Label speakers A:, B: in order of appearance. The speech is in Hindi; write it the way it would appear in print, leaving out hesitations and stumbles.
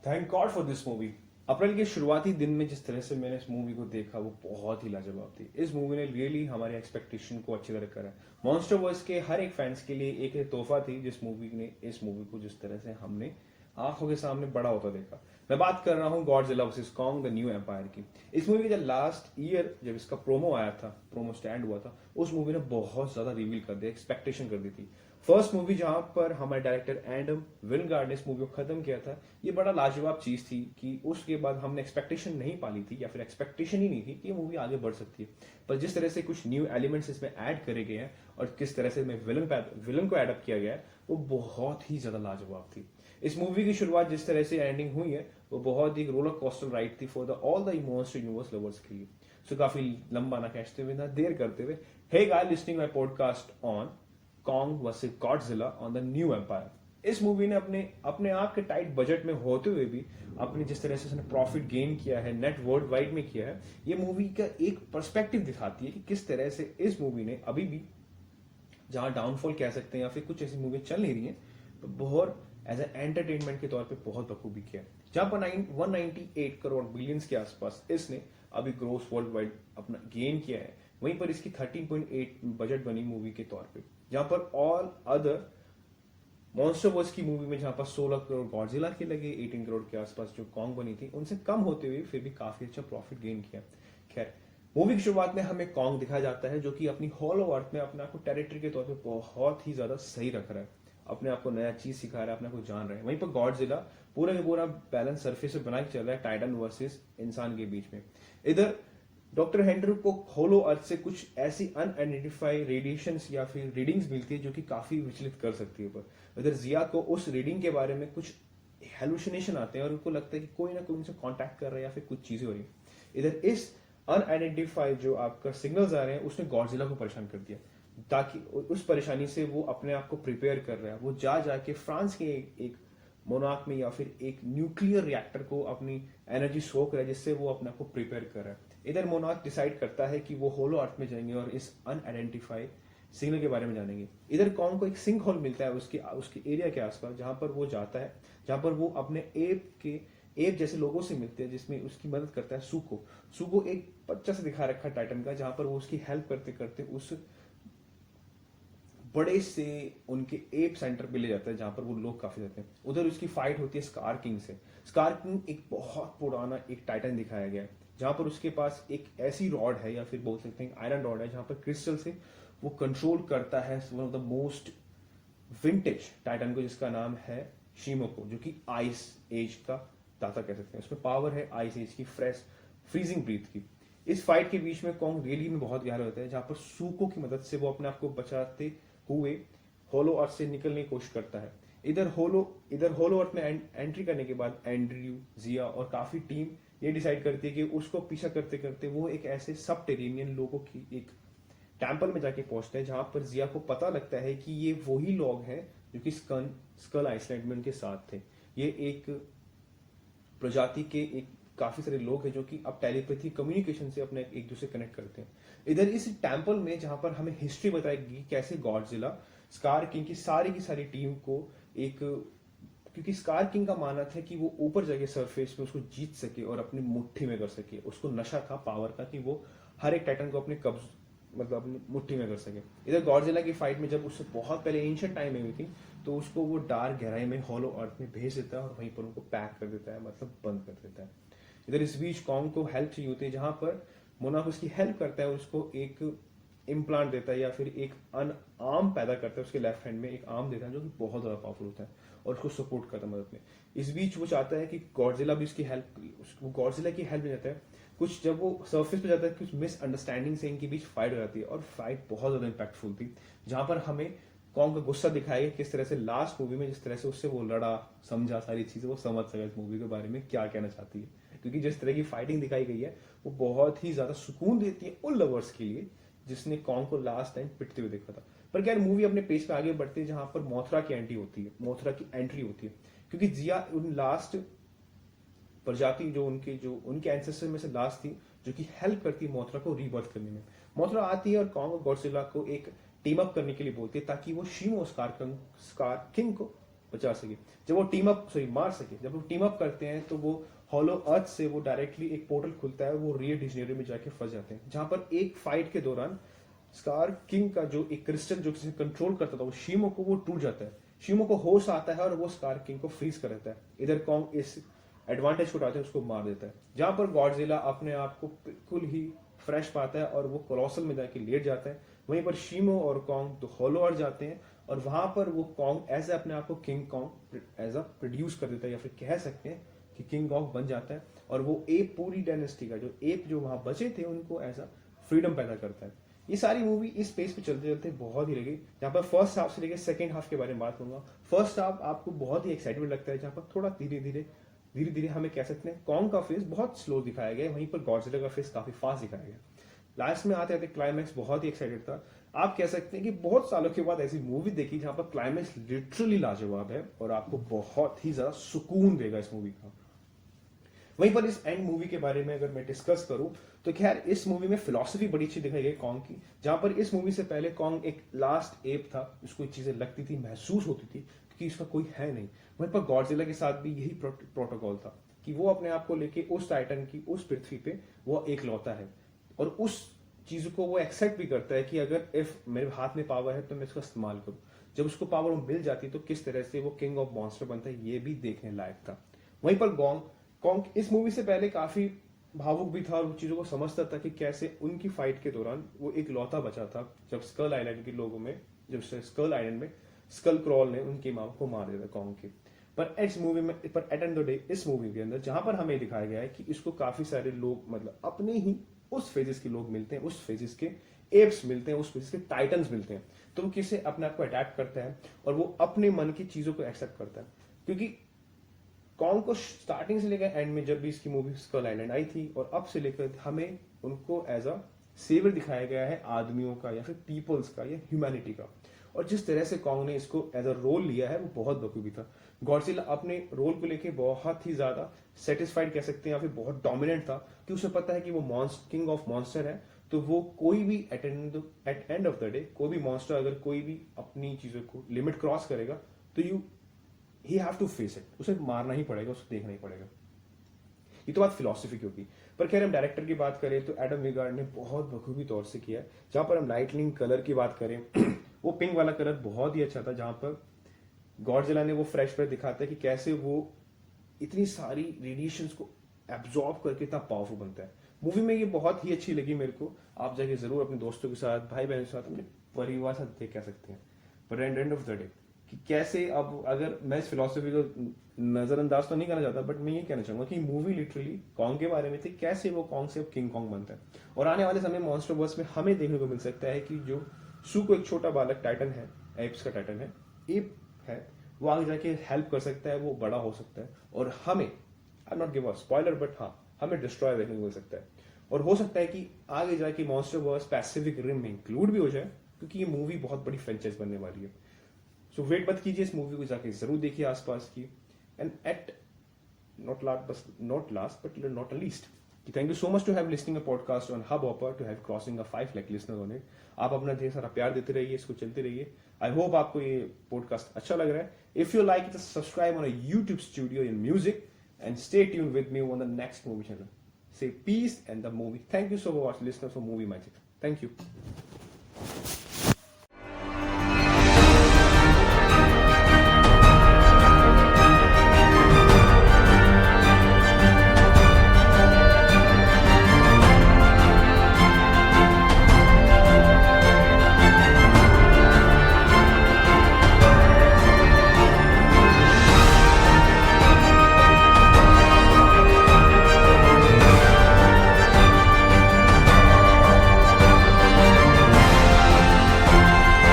A: Thank God for this movie. अप्रैल के शुरुआती दिन में जिस तरह से मैंने इस मूवी को देखा वो बहुत ही लाजवाब थी। इस मूवी ने रियली हमारे एक्सपेक्टेशन को अच्छी तरह करा। मॉन्स्टर वर्स के हर एक फैंस के लिए एक तोहफा थी जिस मूवी ने इस मूवी को जिस तरह से हमने आंखों के सामने बड़ा होता देखा। मैं बात कर रहा हूँ Godzilla versus Kong the new empire की। इस मूवी के जब लास्ट ईयर जब इसका प्रोमो आया था, प्रोमो स्टैंड हुआ था, उस मूवी ने बहुत ज्यादा रिवील कर दिया, एक्सपेक्टेशन कर दी थी। फर्स्ट मूवी जहां पर हमारे डायरेक्टर एडम विंगार्ड ने इस मूवी को खत्म किया था, ये बड़ा लाजवाब चीज थी कि उसके बाद हमने एक्सपेक्टेशन नहीं पाली थी या फिर एक्सपेक्टेशन ही नहीं थी कि ये मूवी आगे बढ़ सकती है। पर जिस तरह से कुछ न्यू एलिमेंट्स इसमें ऐड करे गए हैं और किस तरह से विलन को एडअप किया गया है, वो बहुत ही ज्यादा लाजवाब थी। इस मूवी की शुरुआत जिस तरह से एंडिंग हुई है वो बहुत ही रोलर कोस्टर राइड थी for the all the monster universe lovers के लिए। सो काफी लंबा ना खींचते हुए ना देर करते हुए, hey guys listening my podcast on Kong versus Godzilla on the new empire. इस मूवी ने अपने आप के टाइट बजट में होते हुए भी अपने जिस तरह से उसने प्रॉफिट गेन किया है, नेट वर्ल्ड वाइड में किया है, ये मूवी का एक पर्सपेक्टिव दिखाती है कि किस तरह से इस मूवी ने अभी भी जहां डाउनफॉल कह सकते हैं या फिर कुछ ऐसी मूवी चल नहीं रही है, तो बहुत एज ए एंटरटेनमेंट के तौर पे बहुत बखूबी किया। जहां पर 198 करोड़ बिलियंस के आसपास इसने अभी ग्रोस वर्ल्ड वाइड अपना गेन किया है, वहीं पर इसकी 13.8 बजट बनी मूवी के तौर पे। जहां पर ऑल अदर मॉन्स्टर वर्स की मूवी में जहां पर 16 करोड़ गॉडजिला के लगे, 18 करोड़ के आसपास जो कॉन्ग बनी थी उनसे कम होते हुए फिर भी काफी अच्छा प्रॉफिट गेन किया। खैर, मूवी की शुरुआत में हमें कॉन्ग दिखाया जाता है जो कि अपनी हॉलो अर्थ में अपने आप को टेरिटरी के तौर पे बहुत ही ज्यादा सही रख रहा है, अपने आप को नया चीज सिखा रहा है, अपने आप को जान रहा है। वहीं पर गॉडजिला पूरा का पूरा बैलेंस सरफेस पे बना के चल रहा है टाइटन वर्सेस इंसान के बीच में। इधर डॉक्टर हेंड्रू को होलो अर्थ से कुछ ऐसी अनआइडेंटिफाइड रेडिएशंस या फिर रीडिंग्स मिलती है जो कि काफी विचलित कर सकती है। पर इधर जिया को उस रीडिंग के बारे में कुछ हेलुसिनेशन आते हैं और उनको लगता है कि कोई ना कोई उनसे कांटेक्ट कर रहा है या फिर कुछ चीजें हो रही है। इधर इस अनआइडेंटिफाइड जो आपका सिग्नल्स आ रहे हैं उसने गॉडजिला को परेशान कर दिया, ताकि उस परेशानी से वो अपने आप को प्रिपेयर कर रहा है। वो जाके फ्रांस के एक मोनार्क में या फिर एक न्यूक्लियर रिएक्टर को अपनी एनर्जी सोख रहा है, जिससे वो अपने आप को प्रिपेयर कर रहा है। इधर मोनार्क डिसाइड करता है कि वो होलो अर्थ में जाएंगे और इस अनआइडेंटिफाइड सिग्नल के बारे में जानेंगे। इधर कॉन्ग को एक सिंक होल मिलता है उसके एरिया के आसपास, जहां पर वो जाता है, जहां पर वो अपने एप जैसे लोगों से मिलते हैं, जिसमें उसकी मदद करता है सुको एक बच्चा से दिखा रखा है टाइटन का, जहां पर वो उसकी हेल्प करते करते उस बड़े से उनके एप सेंटर पे ले जाता है जहां पर वो लोग काफी रहते हैं। उधर उसकी फाइट होती है स्कार किंग से। स्कार किंग एक बहुत पुराना एक टाइटन दिखाया गया है, जहां पर उसके पास एक ऐसी रॉड है या फिर बोल सकते हैं आयरन रॉड है, जहां पर क्रिस्टल से वो कंट्रोल करता है one of the most vintage Titan को, जिसका नाम है शीमोको, जो कि आइस एज का दाता कह सकते हैं। उसमें पावर है आइस एज की, फ्रीजिंग ब्रीथ की। इस फाइट के बीच में कॉन्ग रियली में बहुत गहरा होता है, जहां पर सुको की मदद से वो अपने आप को बचाते हुए होलो अर्थ से निकलने की कोशिश करता है। इधर होलो अर्थ में एंट्री करने के बाद एंड्रयू, जिया और काफी टीम ये डिसाइड करती है कि उसको पीछा करते करते वो एक ऐसे सब टेरेनियन लोगों की एक टेम्पल में जाके पहुंचते हैं, जहां पर जिया को पता लगता है कि ये वही लोग हैं जो कि स्कल आइसलैंड में उनके साथ थे। ये एक प्रजाति के एक काफी सारे लोग हैं जो कि अब टेलीपैथी कम्युनिकेशन से अपने एक दूसरे कनेक्ट करते हैं। इधर इस टेम्पल में जहां पर हमें हिस्ट्री बताएगी कैसे गॉडजिला स्कार किंग की सारी टीम को एक, क्योंकि स्कार किंग का मानना था कि वो ऊपर जाके सरफेस पे उसको जीत सके और अपनी मुट्ठी में कर सके। उसको नशा था पावर का कि वो हर एक टाइटन को अपने कब्ज मतलब अपनी मुट्ठी में कर सके। इधर गॉडजिला की फाइट में जब उससे बहुत पहले एंशिएंट टाइम में हुई थी, तो उसको वो डार्क गहराई में होलो अर्थ में भेज देता है और वहीं पर उनको पैक कर देता है, मतलब बंद कर देता है। इधर इस बीच कॉन्ग को हेल्प चाहिए होती है, जहां पर मोनाक उसकी हेल्प करता है, उसको एक इम्प्लांट देता है या फिर एक आर्म पैदा करता है, उसके लेफ्ट हैंड में एक आर्म देता है जो कि बहुत ज्यादा पावरफुल होता है और उसको सपोर्ट करता है मदद में। इस बीच वो चाहता है कि गॉडजिला भी उसकी हेल्प, गॉडजिला की हेल्प में जाता है। कुछ जब वो सरफेस पे जाता है कुछ मिसअंडरस्टैंडिंग से इनके बीच फाइट हो जाती है और फाइट बहुत ज्यादा इंपैक्टफुल थी, जहां पर हमें कॉन्ग का गुस्सा दिखाया गया किस तरह से लास्ट मूवी में जिस तरह से उससे वो लड़ा, समझा सारी चीजें, वो समझ सका इस मूवी के बारे में क्या कहना चाहती है। क्योंकि जिस तरह की फाइटिंग दिखाई गई है वो बहुत ही ज्यादा सुकून देती है उन लवर्स के लिए जिसने कॉन्ग को लास्ट टाइम पिटते हुए देखा था। पर क्या मूवी अपने पेज पे आगे बढ़ती है, जहां पर मोथरा की एंट्री होती है, क्योंकि जिया उन लास्ट प्रजाति जो उनके एंसेस्टर में से लास्ट थी, जो कि हेल्प करती है मोथरा को रीबर्थ करने में। मोथरा आती है और कॉन्ग और गॉडजिला को एक टीम अप करने के लिए बोलती है ताकि वो शीमो स्कार किंग को बचा सके। जब वो मार सके, जब वो टीम अप करते हैं तो वो हॉलो अर्थ से वो डायरेक्टली एक पोर्टल खुलता है, वो रियो डी जेनेरियो में जाके फंस जाते हैं, जहां पर एक फाइट के दौरान स्कार किंग का जो एक क्रिस्टल जो किसी कंट्रोल करता था वो शीमो को वो टूट जाता है। शीमो को होश आता है और वो स्कार किंग को फ्रीज कर देता है। इधर कॉन्ग इस एडवांटेज को उठाते हैं, उसको मार देता है, जहां पर गॉडजिला अपने आप को बिल्कुल ही फ्रेश पाता है और वो कोलोसल में जाके लेट जाता है। वहीं पर शीमो और कॉन्ग तो हॉलो अर्थ जाते हैं और वहां पर वो कॉन्ग एज अपने आप को King Kong as a produce कर देता है, या फिर कह सकते हैं कि किंग कॉन्ग बन जाता है। और वो एप पूरी डायनेस्टी का जो एप जो वहां बचे थे उनको एज अ फ्रीडम पैदा करता है। ये सारी मूवी इस पेस पे चलते चलते बहुत ही लगी। यहाँ पर फर्स्ट हाफ से लेकर सेकंड हाफ के बारे में बात करूंगा। फर्स्ट हाफ आपको बहुत ही एक्साइटमेंट लगता है, जहां पर थोड़ा धीरे धीरे हमें कह सकते हैं कॉन्ग का फेस बहुत स्लो दिखाया गया है, वहीं पर गॉडजिला का फेस काफी फास्ट दिखाया गया। लास्ट में आते आते क्लाइमैक्स बहुत ही एक्साइटेड था। आप कह सकते हैं कि बहुत सालों के बाद ऐसी मूवी देखी जहां पर क्लाइमैक्स लिटरली लाजवाब है और आपको बहुत ही ज्यादा सुकून देगा इस मूवी का। वहीं पर इस एंड मूवी के बारे में अगर मैं डिस्कस करूं तो खैर इस मूवी में फिलॉसफी बड़ी अच्छी दिखाई गई कॉन्ग की, जहां पर इस मूवी से पहले कॉन्ग एक लास्ट एप था, उसको चीजें लगती थी, महसूस होती थी क्योंकि इसका कोई है नहीं। वहीं पर गॉडजिला के साथ भी यही प्रोटोकॉल था कि वो अपने आप को लेके उस टाइटन की उस पृथ्वी पे वो एक लौता है और उस चीज को वो एक्सेप्ट भी करता है कि अगर इफ मेरे हाथ में पावर है तो मैं इसका इस्तेमाल करूं। जब उसको पावर मिल जाती तो किस तरह से वो किंग ऑफ मॉन्स्टर बनता है, ये भी देखने लायक था। वहीं पर कॉन्ग इस मूवी से पहले काफी भावुक भी था और उन चीजों को समझता था कि कैसे उनकी फाइट के दौरान वो एक लौता बचा था जब स्कल आइलैंड के लोगों में, जब स्कल आइलैंड में स्कल क्रॉल ने उनकी मां को मार दिया था कॉन्ग की। पर एट एंड द डे इस मूवी के अंदर जहां पर हमें दिखाया गया है कि इसको काफी सारे लोग मतलब अपने ही उस फेजेस के लोग मिलते हैं, उस फेजेस के एप्स मिलते हैं, उस फेजेस के टाइटन्स मिलते हैं, तो वो किसे अपने आप को अटैक करता है और वो अपने मन की चीजों को एक्सेप्ट करता है। क्योंकि कॉन्ग को स्टार्टिंग से लेकर एंड में जब भी इसकी मूवी स्कल आइलैंड आई थी और अब से लेकर हमें उनको एज अ सेवियर दिखाया गया है आदमियों का या फिर पीपल्स का या ह्यूमैनिटी का। और जिस तरह से कॉन्ग ने इसको एज अ रोल लिया है वो बहुत बखूबी था। गॉडजिला अपने रोल को लेके बहुत ही ज्यादा सेटिस्फाइड कह सकते हैं या फिर बहुत डोमिनेंट था कि उसे पता है कि वो किंग ऑफ मॉन्स्टर है, तो वो कोई भी at end of the day कोई भी मॉन्स्टर अगर कोई भी अपनी चीजों को लिमिट क्रॉस करेगा तो he have to face it, उसे मारना ही पड़ेगा, उसे देखना ही पड़ेगा। ये तो बात फिलॉसफी की होगी। पर खैर हम डायरेक्टर की बात करें तो एडम विगार्ड ने बहुत बखूबी तौर से किया है। जहां पर हम लाइटनिंग कलर की बात करें वो पिंक वाला कलर बहुत ही अच्छा था, जहां पर गॉडजिला ने वो फ्रेश पर दिखाता है कि कैसे वो इतनी सारी रेडिएशंस को एब्जॉर्ब करके इतना पावरफुल बनता है। मूवी में ये बहुत ही अच्छी लगी मेरे को। आप जाके जरूर अपने दोस्तों के साथ, भाई बहनों के साथ, अपने परिवार के साथ देख कह सकते हैं। पर एंड ऑफ द डे कि कैसे अब अगर मैं इस फिलॉसफी को नजरअंदाज तो नहीं करना चाहता, बट मैं ये कहना चाहूंगा कि मूवी लिटरली कॉन्ग के बारे में थी, कैसे वो कॉन्ग से अब किंग कॉन्ग बनता है। और आने वाले समय मॉन्स्टर वर्स में हमें देखने को मिल सकता है कि जो सू को एक छोटा बालक टाइटन है, एप्स का टाइटन है, एप है, वो आगे जाके हेल्प कर सकता है, वो बड़ा हो सकता है और हमें I not give a spoiler but हाँ हमें डिस्ट्रॉय देखने को मिल सकता है। और हो सकता है कि आगे जाके मॉन्स्टर वर्स पैसिफिक रिम में इंक्लूड भी हो जाए, क्योंकि ये मूवी बहुत बड़ी फ्रेंचाइज बनने वाली है। सो वेट मत कीजिए, इस मूवी को जाके जरूर देखिए आसपास की। And at not last but not least, thank you so much to have listening a podcast on Hubhopper, to have crossing a 5 lakh listeners on it. आप अपना ढेर सारा प्यार देते रहिए, इसको चलते रहिए। आई होप आपको ये पॉडकास्ट अच्छा लग रहा है। If you like it, subscribe on a YouTube studio in music and stay tuned with me on the next movie channel. Say peace and the movie. Thank you so much listeners for Movie Magic. Thank you.